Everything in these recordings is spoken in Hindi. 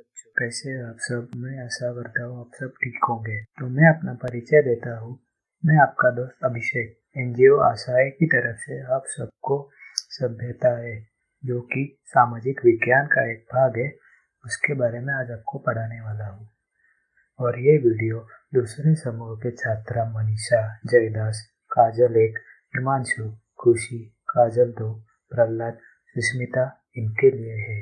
बच्चों, कैसे आप सब। मैं आशा करता हूँ आप सब ठीक होंगे। तो मैं अपना परिचय देता हूँ। मैं आपका दोस्त अभिषेक, एनजीओ आशाएं की तरफ से आप सबको सभ्यता है, जो कि सामाजिक विज्ञान का एक भाग है, उसके बारे में आज आपको पढ़ाने वाला हूँ। और ये वीडियो दूसरे समूह के छात्रा मनीषा, जयदास, काजल एक, हिमांशु, खुशी, काजल दो, प्रहलाद, सुष्मिता इनके लिए है।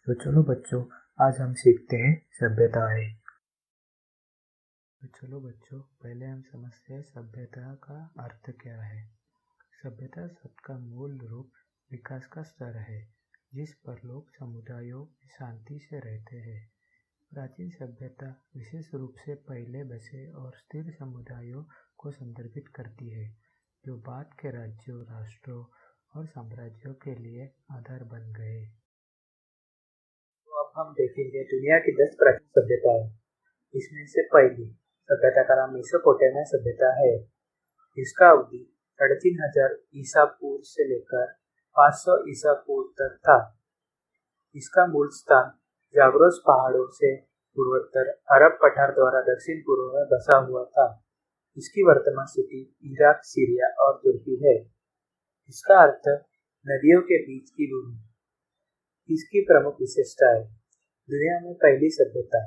तो चलो बच्चों, आज हम सीखते हैं सभ्यता है। तो चलो बच्चों, पहले हम समझते हैं सभ्यता का अर्थ क्या है। सभ्यता शब्द का मूल रूप विकास का स्तर है, जिस पर लोग समुदायों में शांति से रहते हैं। प्राचीन सभ्यता विशेष रूप से पहले बसे और स्थिर समुदायों को संदर्भित करती है, जो बाद के राज्यों, राष्ट्रों और साम्राज्यों के लिए आधार बन गए। तो अब हम देखेंगे दुनिया की 10 प्राचीन सभ्यताएं। इसमें से पहली सभ्यता का नाम मेसोपोटामिया सभ्यता है। इसका अवधि 35,000 ईसा पूर्व से लेकर 500 ईसा पूर्व तक था। इसका मूल स्थान जाग्रोस पहाड़ों से पूर्वोत्तर अरब पठार द्वारा दक्षिण पूर्व में बसा हुआ था। इसकी वर्तमान स्थिति इराक, सीरिया और तुर्की है। इसका अर्थ नदियों के बीच की भूमि। इसकी प्रमुख विशेषता है दुनिया में पहली सभ्यता।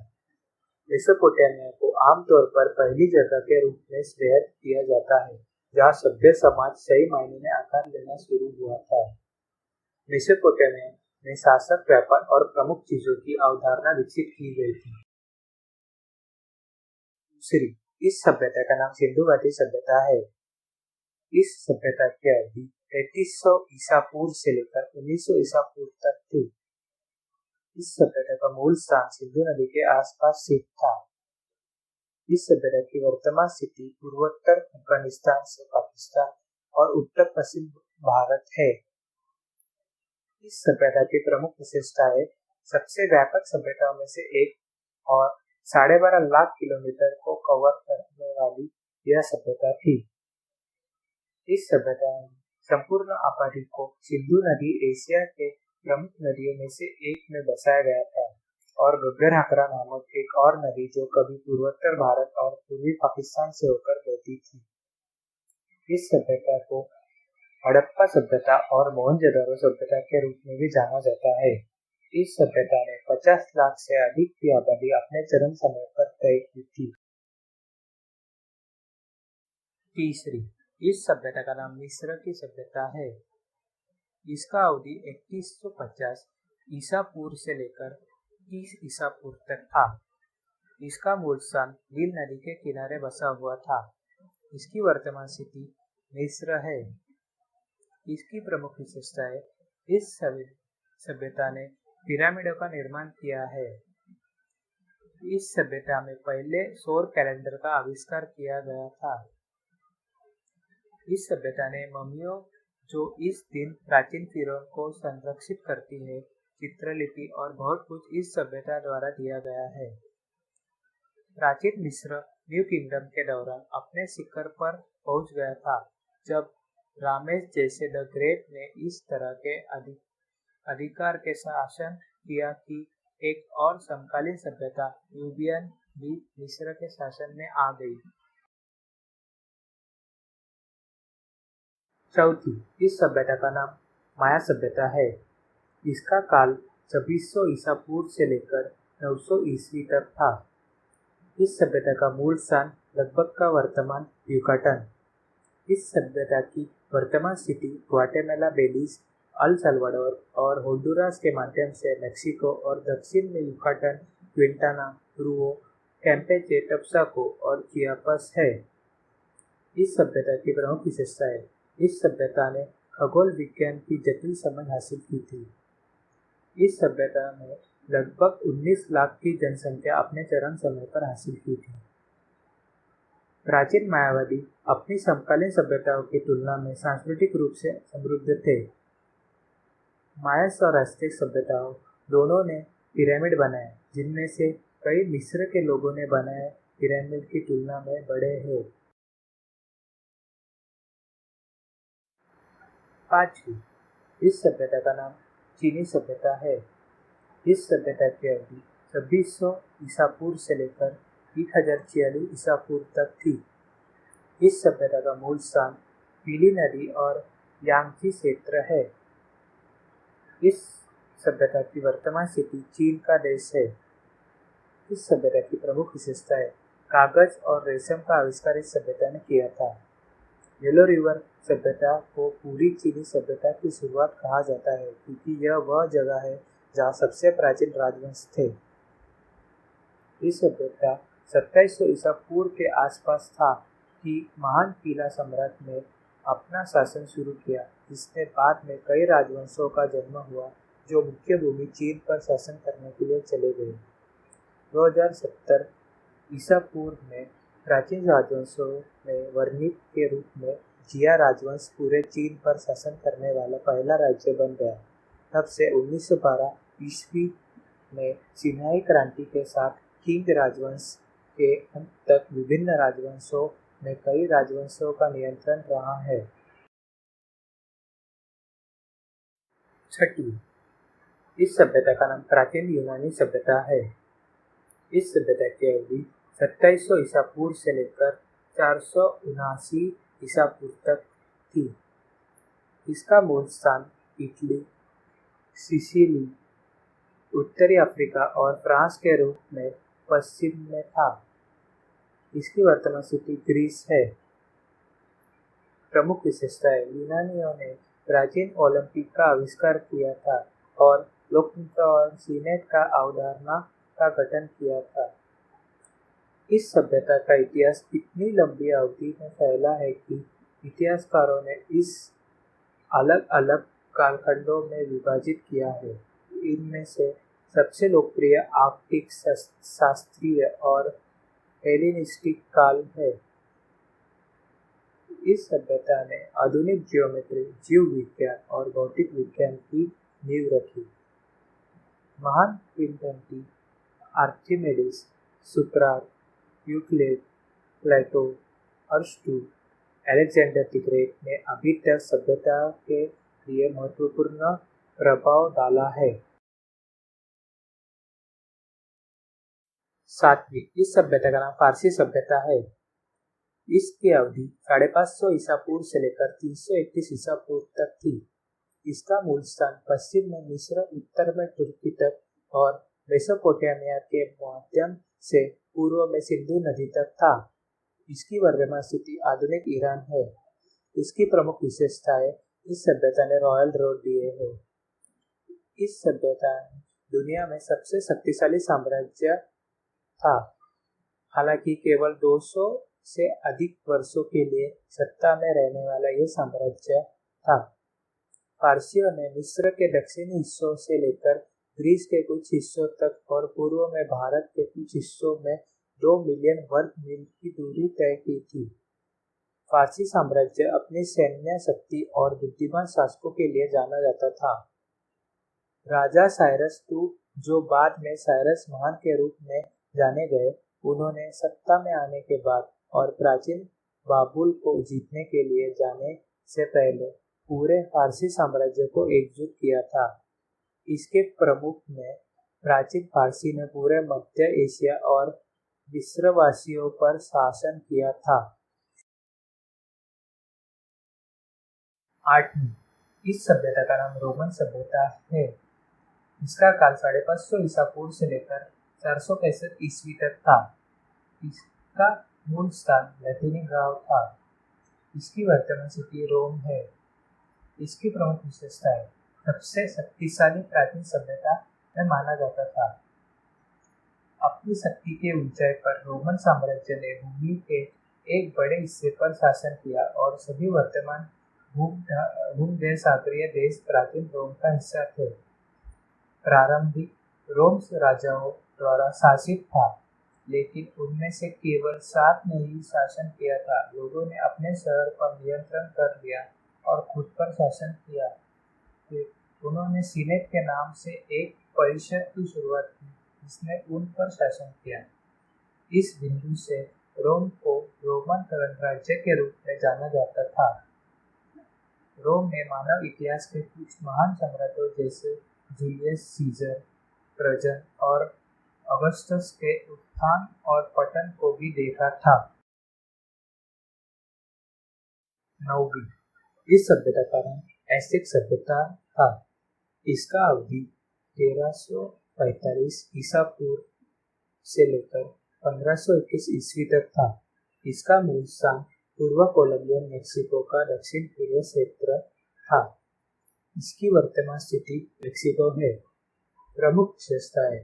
मेसोपोटामिया को आमतौर पर पहली जगह के रूप में श्रेय दिया जाता है, जहाँ सभ्य समाज सही मायने में आकार लेना शुरू हुआ था। मेसोपोटामिया में शासक, व्यापार और प्रमुख चीजों की अवधारणा विकसित की गई थी। दूसरी, इस सभ्यता का नाम सिंधु घाटी सभ्यता है। इस सभ्यता की अवधि 3300 ईसा पूर्व से लेकर 1900 ईसा पूर्व तक थी। इस सभ्यता का मूल स्थान सिंधु नदी के आसपास स्थित था। इस सभ्यता की वर्तमान स्थिति पूर्वोत्तर अफगानिस्तान से पाकिस्तान और उत्तर पश्चिम भारत है। इस सभ्यता की प्रमुख विशेषताएं सबसे व्यापक सभ्यताओं में से एक और 12.5 लाख किलोमीटर को कवर करने वाली यह सभ्यता थी। इस सभ्यता में संपूर्ण आबादी को सिंधु नदी एशिया के प्रमुख नदियों में से एक में बसाया गया था, और गग्गर हकरा नामक एक और नदी जो कभी पूर्वोत्तर भारत और पूर्वी पाकिस्तान से होकर बहती थी। इस सभ्यता को हड़प्पा सभ्यता और मोहनजोदड़ो सभ्यता के रूप में भी जाना जाता है। इस सभ्यता ने 50 लाख से अधिक की आबादी अपने चरम समय पर तय की थी। तीसरी, इस सभ्यता का नाम मिस्र की सभ्यता है। इसका अवधि 3150 ईसा पूर्व से लेकर 30 ईसा पूर्व तक था। इसका मूल स्थान नील नदी के किनारे बसा हुआ था। इसकी वर्तमान स्थिति मिस्र है। इसकी प्रमुख विशेषताएं इस सभ्यता ने पिरामिडों का निर्माण किया है। इस सभ्यता में पहले सौर कैलेंडर का आविष्कार किया गया था। इस सभ्यता ने मम्मियों, जो इस दिन प्राचीन फिरौन को संरक्षित करती है, चित्रलिपि और बहुत कुछ इस सभ्यता द्वारा दिया गया है। प्राचीन मिस्र न्यू किंगडम के दौरान अपने शिखर पर पहुंच गया था, जब रामेस जैसे द ग्रेट ने इस तरह के अधिकार के शासन किया कि एक और समकालीन सभ्यता न्यूबियन भी मिस्र के शासन में आ गई। चौथी, इस सभ्यता का नाम माया सभ्यता है। इसका काल 2600 ईसा पूर्व से लेकर 900 ईस्वी तक था। इस सभ्यता का मूल स्थान लगभग का वर्तमान युकाटन। इस सभ्यता की वर्तमान स्थिति ग्वाटेमाला, बेलीज, अल साल्वाडोर और होंडुरास के माध्यम से मेक्सिको और दक्षिण में युकाटन, क्विंटाना रूओ, कैम्पेचे, टब्साको और चियापास है। इस सभ्यता की प्रमुख विशेषता है इस सभ्यता ने खगोल विज्ञान की जटिल समझ हासिल की थी। इस सभ्यता में लगभग 19 लाख की जनसंख्या अपने चरम समय पर हासिल की थी। प्राचीन मायावादी अपनी समकालीन सभ्यताओं की तुलना में सांस्कृतिक रूप से समृद्ध थे। मायास और अज़्टेक सभ्यताओं दोनों ने पिरामिड बनाए, जिनमें से कई मिस्र के लोगों ने बनाए पिरामिड की तुलना में बड़े हैं। पांचवी, इस सभ्यता का नाम चीनी सभ्यता है। इस सभ्यता की अवधि 2600 ईसा पूर्व से लेकर 1046 ईसा पूर्व तक थी। इस सभ्यता का मूल स्थान पीली नदी और यांगची क्षेत्र है। इस सभ्यता की वर्तमान स्थिति चीन का देश है। इस सभ्यता की प्रमुख विशेषता है कागज और रेशम का आविष्कार इस सभ्यता ने किया था। येलो रिवर सभ्यता को पूरी चीनी सभ्यता की शुरुआत कहा जाता है क्योंकि यह वह जगह है जहाँ सबसे प्राचीन राजवंश थे। इस सभ्यता 2700 ईसा पूर्व के आसपास था कि महान पीला सम्राट ने अपना शासन शुरू किया, जिसमें बाद में कई राजवंशों का जन्म हुआ जो मुख्य भूमि चीन पर शासन करने के लिए चले गए। 2070 ईसा पूर्व में प्राचीन राजवंशों में वर्णित के रूप में जिया राजवंश पूरे चीन पर शासन करने वाला पहला राज्य बन गया। तब से 1912 ईस्वी में सिन्हाई क्रांति के साथ किंग राजवंश के अंत तक विभिन्न राजवंशों में कई राजवंशों का नियंत्रण रहा है। छठवीं, इस सभ्यता का नाम प्राचीन यूनानी सभ्यता है। इस सभ्यता की अवधि 2700 ईसा पूर्व से लेकर 479 ईसा पूर्व तक थी। इसका मूल स्थान इटली, सिसिली, उत्तरी अफ्रीका और फ्रांस के रूप में पश्चिम में था। इसकी वर्तमान स्थिति ग्रीस है। प्रमुख विशेषताएं: यूनानियों ने प्राचीन ओलंपिक का आविष्कार किया था और लोकतंत्र और सीनेट का अवधारणा का गठन किया था। इस सभ्यता का इतिहास इतनी लंबी अवधि में फैला है कि इतिहासकारों ने इस अलग अलग कालखंडों में विभाजित किया है। इनमें से सबसे लोकप्रिय आर्कटिक, शास्त्रीय और हेलेनिस्टिक काल है। इस सभ्यता ने आधुनिक ज्योमेट्री, जीव विज्ञान और भौतिक विज्ञान की नींव रखी। महान किंवदंती आर्किमिडीज, सुकरात, यूक्लिड, प्लेटो, अरस्तू, अलेक्जेंडर द ग्रेट ने अभी तक सभ्यता के लिए महत्वपूर्ण प्रभाव डाला है। सातवीं, इस सभ्यता का नाम फारसी सभ्यता है। इसकी अवधि 550 ईसा पूर्व से लेकर 331 ईसा पूर्व तक थी। इसका मूल स्थान पश्चिम में मिस्र, उत्तर में तुर्की तक और मेसोपोटामिया के माध्यम से पूर्व में सिंधु नदी तक था। इसकी वर्तमान स्थिति आधुनिक ईरान है। इसकी प्रमुख विशेषताएं: इस सभ्यता ने रॉयल रोड दिए हैं। इस सभ्यता ने दुनिया में सबसे शक्तिशाली साम्राज्य था। हालांकि केवल 200 से अधिक वर्षों के लिए सत्ता में रहने वाला यह साम्राज्य था। फारसियों ने मिस्र के दक्षिणी हिस्सों से लेकर ग्रीस के कुछ हिस्सों तक और पूर्व में भारत के कुछ हिस्सों में 2 मिलियन वर्ग मील की दूरी तय की थी। फारसी साम्राज्य अपनी सैन्य शक्ति और बुद्धिमान शासकों के लिए जाना जाता था। राजा साइरस II, जो बाद में साइरस महान के रूप में जाने गए, उन्होंने सत्ता में आने के बाद और प्राचीन बाबुल को जीतने के लिए जाने से पहले पूरे फारसी साम्राज्य को एकजुट किया था। इसके प्रमुख में प्राचीन फारसी ने पूरे मध्य एशिया और मिस्रवासियों पर शासन किया था। 8वीं, इस सभ्यता का नाम रोमन सभ्यता है। इसका काल 550 ईसा पूर्व से लेकर 465 ईस्वी तक था। इसका मूल स्थान लैटिनी गांव था। इसकी वर्तमान सिटी रोम है। इसकी प्रमुख विशेषताएं: सबसे शक्तिशाली प्राचीन सभ्यता में माना जाता था। अपनी शक्ति के ऊंचाई पर रोमन साम्राज्य ने भूमि के एक बड़े हिस्से पर शासन किया और सभी वर्तमान भूमध्यसागरीय देश प्राचीन रोम का हिस्सा थे। प्रारंभिक रोम राजाओं द्वारा शासित था, लेकिन उनमें से केवल 7 ने ही शासन किया था। लोगों ने अपने शहर पर नियंत्रण कर लिया और खुद पर शासन किया। उन्होंने सीनेट के नाम से एक परिषद की शुरुआत की, जिसने उन पर शासन किया। इस बिंदु से रोम को रोमन गणराज्य के रूप में जाना जाता था। रोम ने मानव इतिहास के कुछ महान सम्राटों जैसे जूलियस सीजर, ट्रजन और ऑगस्टस के उत्थान और पतन को भी देखा था। 9वीं, इस सभ्यता का नाम एसिक सभ्यता था। इसका अवधि 1345 ईसा पूर्व से लेकर 1521 ईस्वी तक था। इसका मूल स्थान पूर्व कोलंबियन मेक्सिको का दक्षिण पूर्व क्षेत्र था। इसकी वर्तमान स्थिति मेक्सिको है। प्रमुख विशेषताएं।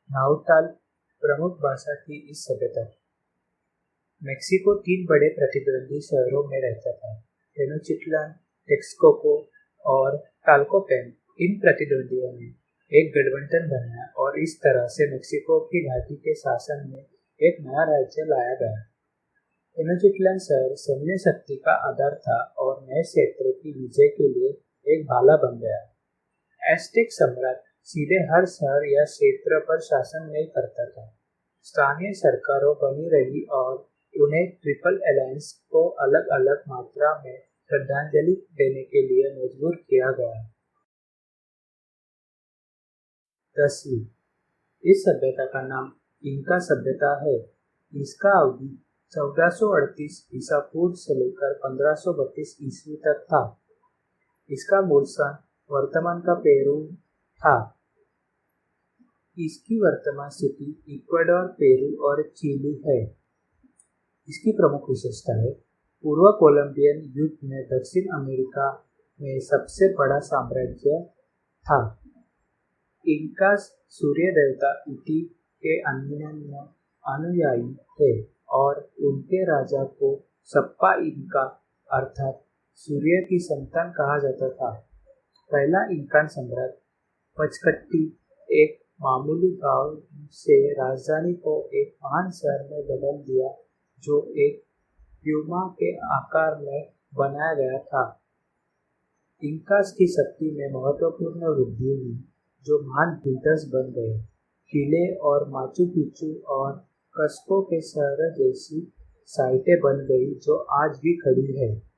नाहुताल प्रमुख भाषा थी इस सभ्यता की। मेक्सिको 3 बड़े प्रतिद्वंदी शहरों में रहता था, टेनोचिटलान, टेक्सकोको और टाल्कोपेन। इन प्रतिद्वंदियों ने एक गठबंधन बनाया और इस तरह से मेक्सिको की घाटी के शासन में एक नया राज्य लाया गया। टेनोचिटलान शहर सैन्य शक्ति का आधार था और नए क्षेत्र की विजय के लिए एक भाला बन गया। एस्टेक सम्राट सीधे हर शहर या क्षेत्र पर शासन नहीं करता था। स्थानीय सरकारों बनी रही और उन्हें ट्रिपल अलायंस को अलग अलग मात्रा में श्रद्धांजलि देने के लिए मजबूर किया गया। 10वीं, इस सभ्यता का नाम इंका सभ्यता है। इसका अवधि 1438 ईसा पूर्व से लेकर 1532 ईस्वी तक था। इसका मूल स्थान वर्तमान का पेरू था। इसकी वर्तमान स्थिति इक्वाडोर, पेरू और चिली है। इसकी प्रमुख विशेषताएं। पूर्व कोलंबियन युग में दक्षिण अमेरिका में सबसे बड़ा साम्राज्य था। इंका सूर्य देवता इटी के अनन्य अनुयायी थे और उनके राजा को सप्पा इंका अर्थात सूर्य की संतान कहा जाता था। पहला इंकान सम्राट पचकट्टी एक मामूली गांव से राजधानी को एक महान शहर में बदल दिया, जो एक प्यूमा के आकार में बनाया गया था। इंकास की शक्ति में महत्वपूर्ण वृद्धि हुई, जो महान बिल्डर्स बन गए। किले और माचू पिचू और कस्को के शहर जैसी साइटें बन गई, जो आज भी खड़ी है।